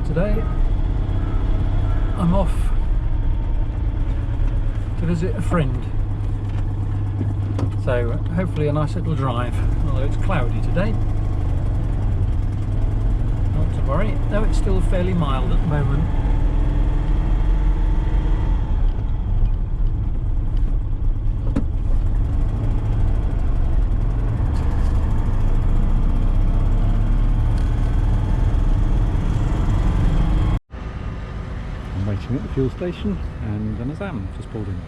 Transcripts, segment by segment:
today. I'm off to visit a friend, so hopefully a nice little drive, although it's cloudy today. Not to worry, though it's still fairly mild at the moment. Waiting at the fuel station, and an Azam just pulled in.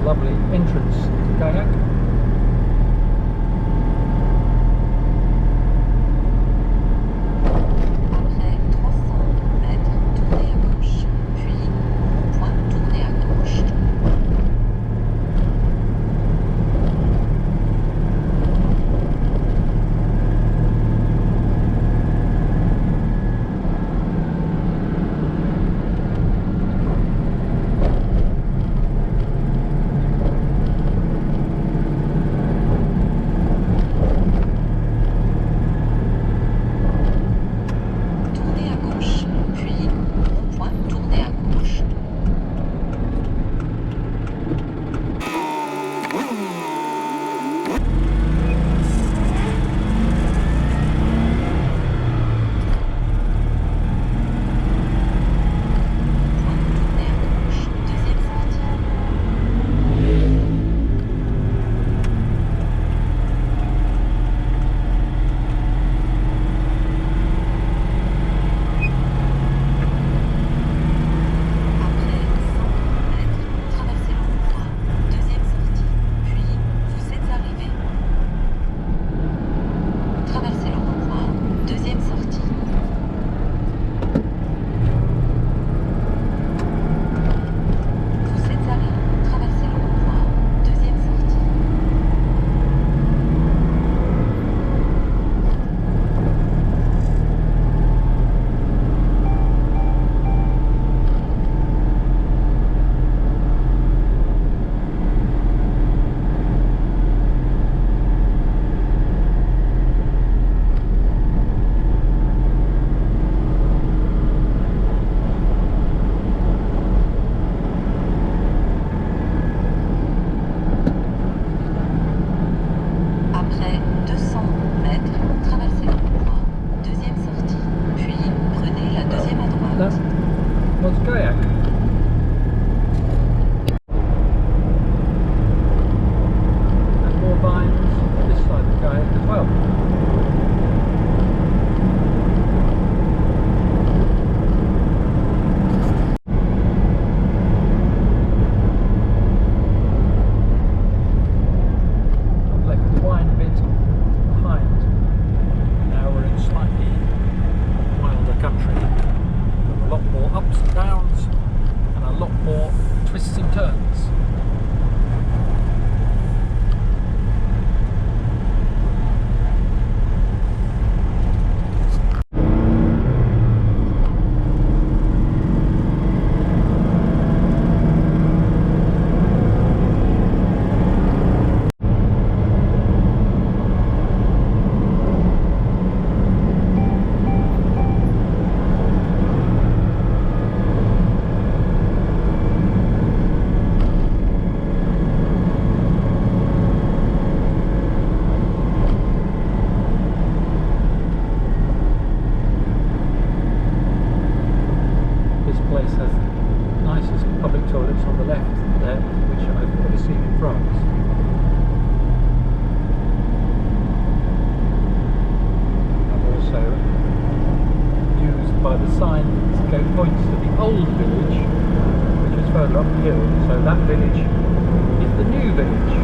Lovely entrance to kayak. Après 300 mètres, tournez à gauche, puis rond-point, tournez à gauche. vines on this side of the kayak as well. I've left the wine bit behind. Now we're in slightly wilder country with a lot more ups and downs and a lot more twists and turns. Toilets on the left there, which I've never seen in France. And also used by the sign that points to the old village, which is further up the hill. So that village is the new village.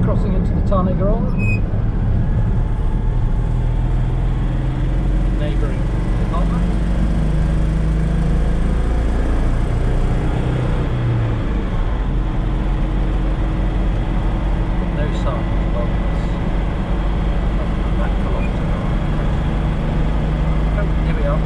Crossing into the Tarn-et-Garonne, neighbouring department. No signs above us. That kilometre. Oh, here we are.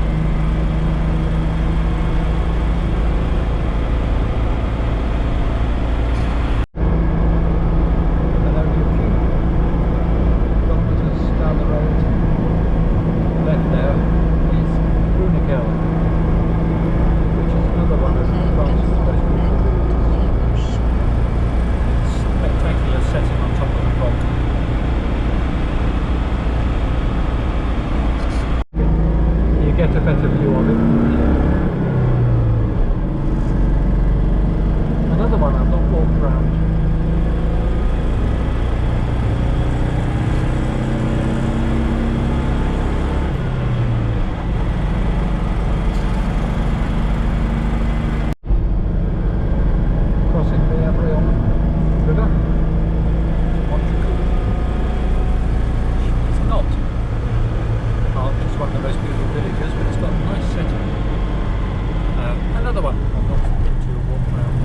Get a better view of it from here. Another one I've not walked around. Crossing the River. It's not. It's one of the most beautiful villages, but it's got a nice setting. Another one I've not been to walk around.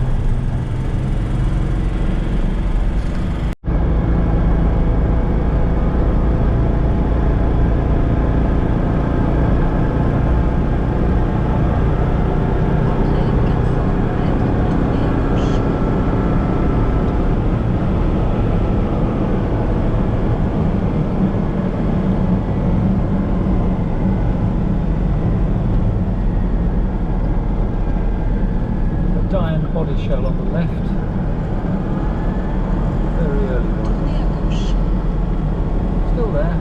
Body shell on the left. Very early one. Still there.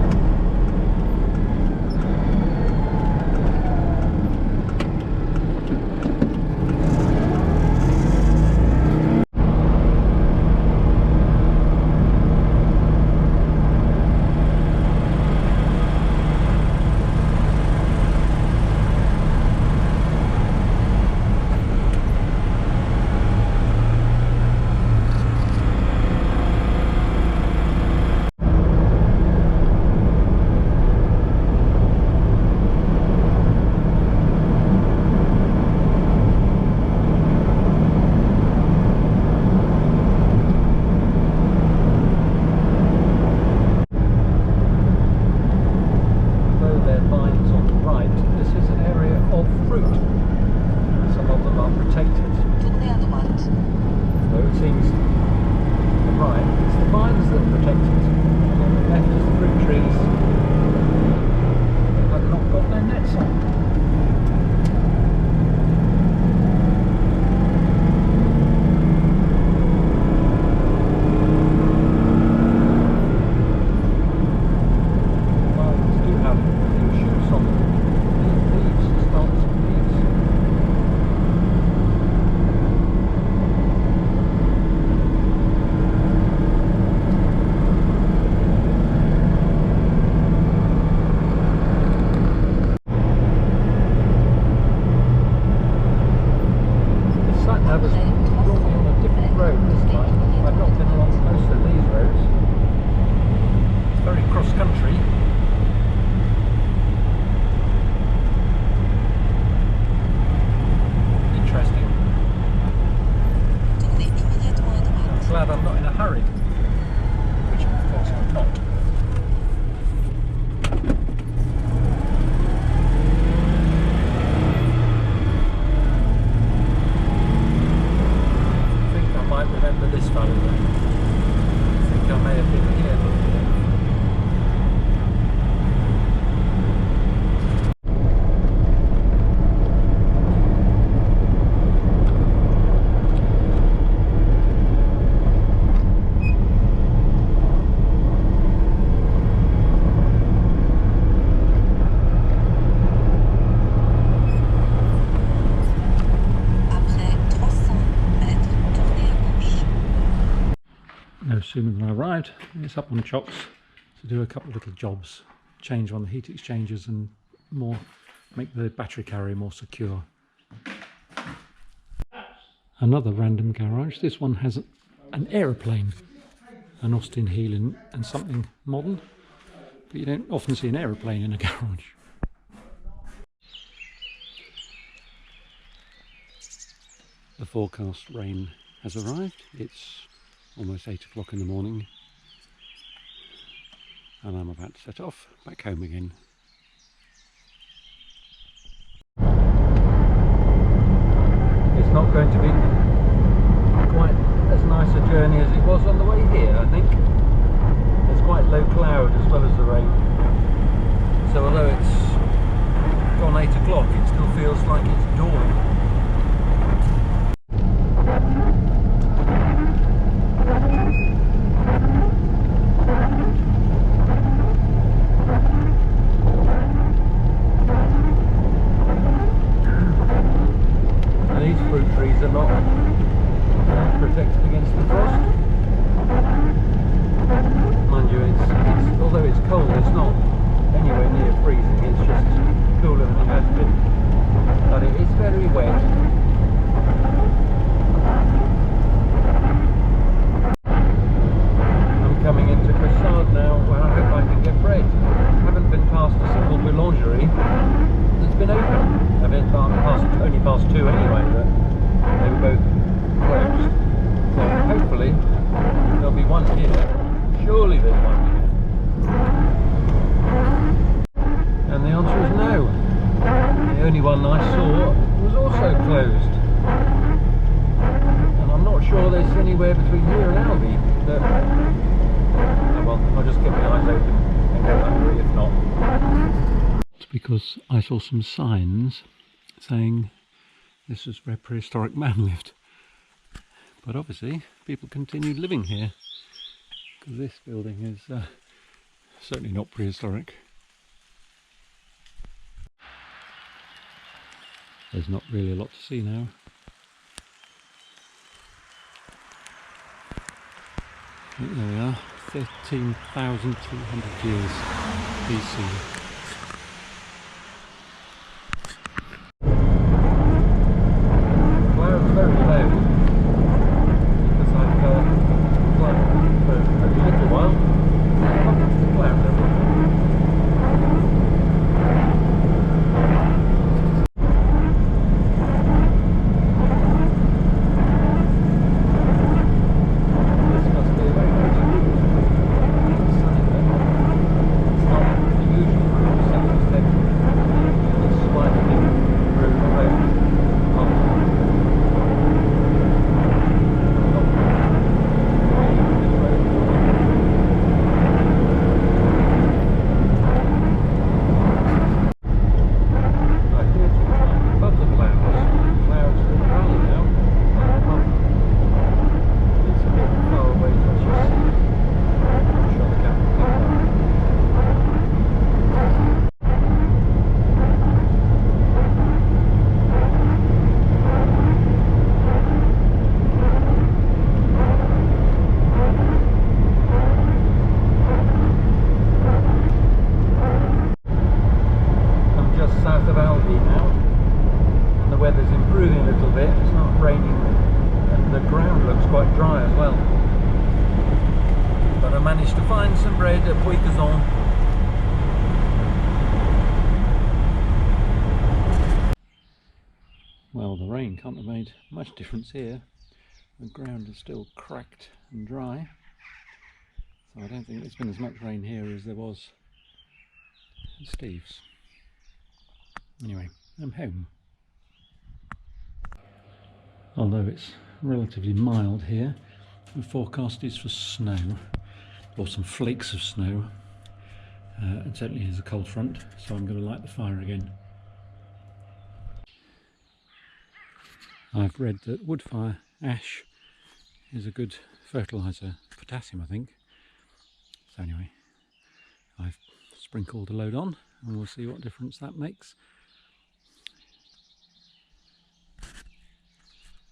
sooner than I arrived. It's up on chocks to do a couple of little jobs, change on the heat exchangers and make the battery carrier more secure. Another random garage. This one has an aeroplane, an Austin heel and something modern, but you don't often see an aeroplane in a garage. The forecast rain has arrived. It's almost 8 o'clock in the morning and I'm about to set off back home again. It's not going to be quite as nice a journey as it was on the way here, I think. There's quite low cloud as well as the rain. So although it's gone 8 o'clock, it still feels like it's dawn. These fruit trees are not protected against the frost. Mind you, although it's cold, it's not anywhere near freezing. It's just cooler than it has been. But it is very wet. I'm coming into Croissant now, where I hope I can get bread. I haven't been past a single boulangerie that's been open. I've been only past two anyway, but they were both closed. So hopefully there'll be one here. Surely there's one here. And the answer is no. The only one I saw was also closed. And I'm not sure there's anywhere between here and Aldi that... Oh well, I'll just keep my eyes open and go hungry if not. It's because I saw some signs saying this is where Prehistoric Man lived, but obviously people continued living here because this building is certainly not prehistoric. There's not really a lot to see now. There we are, 13,200 years BC. Very low because I've climbed for a little while. Up to the cloud level. This must be a very pretty route. It's sunny though. It's not the usual route, so it's slightly route home. Managed to find some bread at Prehistoric. Well, the rain can't have made much difference here. The ground is still cracked and dry, so I don't think there's been as much rain here as there was at Steve's. Anyway, I'm home. Although it's relatively mild here, the forecast is for snow. Or some flakes of snow. It certainly is a cold front, so I'm going to light the fire again. I've read that wood fire ash is a good fertiliser, potassium I think. So anyway, I've sprinkled a load on and we'll see what difference that makes.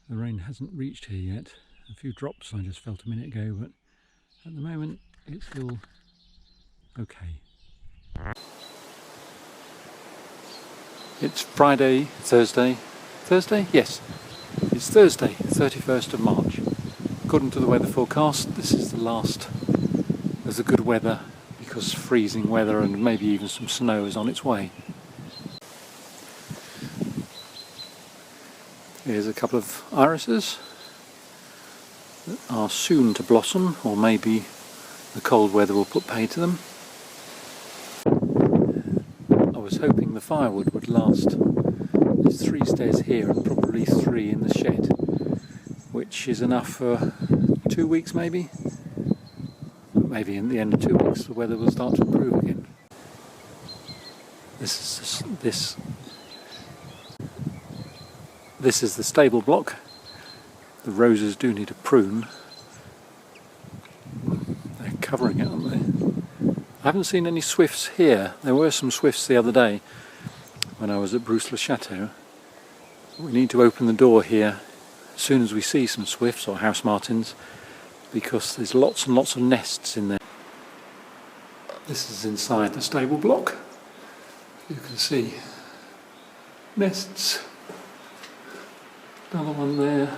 The rain hasn't reached here yet. A few drops I just felt a minute ago, but At the moment it's still okay. It's Thursday? Yes, it's Thursday, 31st of March. According to the weather forecast, this is the last of the good weather because freezing weather and maybe even some snow is on its way. Here's a couple of irises that are soon to blossom, or maybe the cold weather will put pay to them. I was hoping the firewood would last. There's 3 stairs here and probably 3 in the shed, which is enough for 2 weeks maybe. But maybe in the end of 2 weeks the weather will start to improve again. This is the stable block. The roses do need a prune. They're covering it, aren't they? I haven't seen any swifts here. There were some swifts the other day when I was at Bruce-le-Château. We need to open the door here as soon as we see some swifts or house martins, because there's lots and lots of nests in there. This is inside the stable block. You can see nests. Another one there.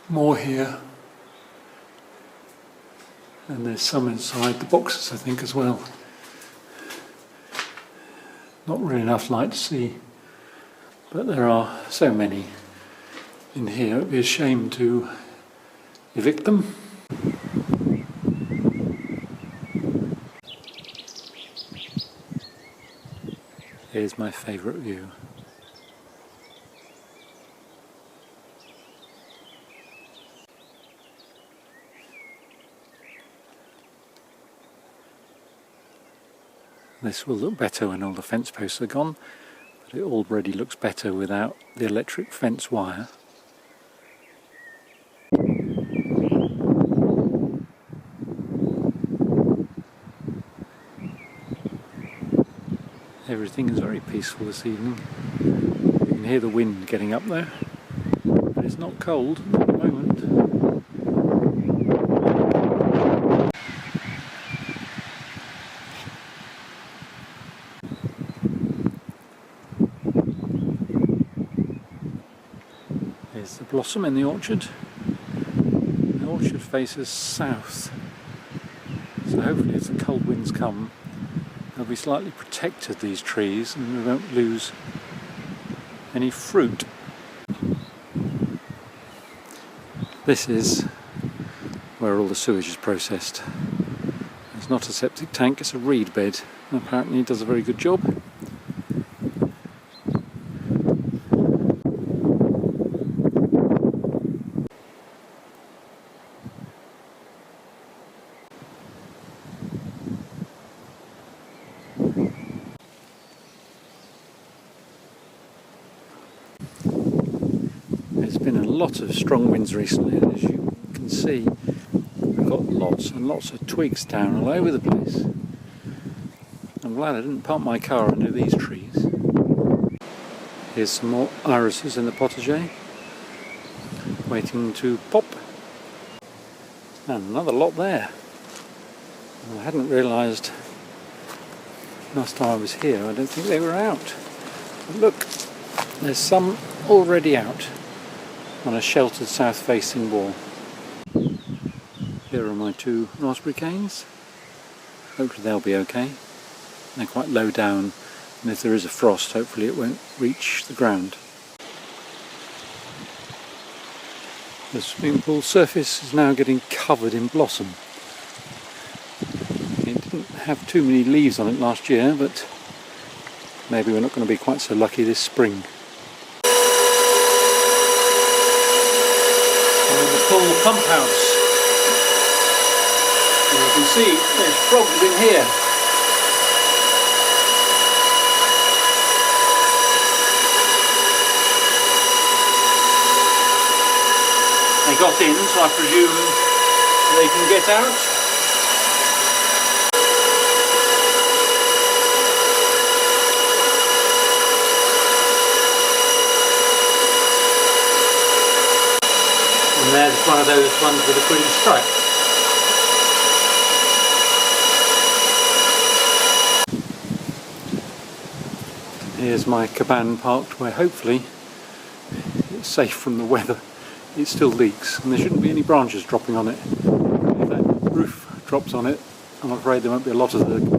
More here. And there's some inside the boxes, I think, as well. Not really enough light to see, but there are so many in here. It would be a shame to evict them. Here's my favourite view. This will look better when all the fence posts are gone, but it already looks better without the electric fence wire. Everything is very peaceful this evening. You can hear the wind getting up there, but it's not cold at the moment. Here's the blossom in the orchard. The orchard faces south, so hopefully as the cold winds come they'll be slightly protected, these trees, and we won't lose any fruit. This is where all the sewage is processed. It's not a septic tank, it's a reed bed, and apparently it does a very good job. There's been a lot of strong winds recently, and as you can see, we've got lots and lots of twigs down all over the place. I'm glad I didn't park my car under these trees. Here's some more irises in the potager, waiting to pop. And another lot there. I hadn't realised last time I was here, I don't think they were out. But look, there's some already out on a sheltered south-facing wall. Here are my 2 raspberry canes. Hopefully they'll be okay. They're quite low down, and if there is a frost, hopefully it won't reach the ground. The swimming pool surface is now getting covered in blossom. It didn't have too many leaves on it last year, but maybe we're not going to be quite so lucky this spring. Pool pump house. And you can see there's frogs in here. They got in, so I presume they can get out. And there's one of those ones with a green stripe. Here's my Caban parked where hopefully it's safe from the weather. It still leaks and there shouldn't be any branches dropping on it. If that roof drops on it, I'm afraid there won't be a lot of the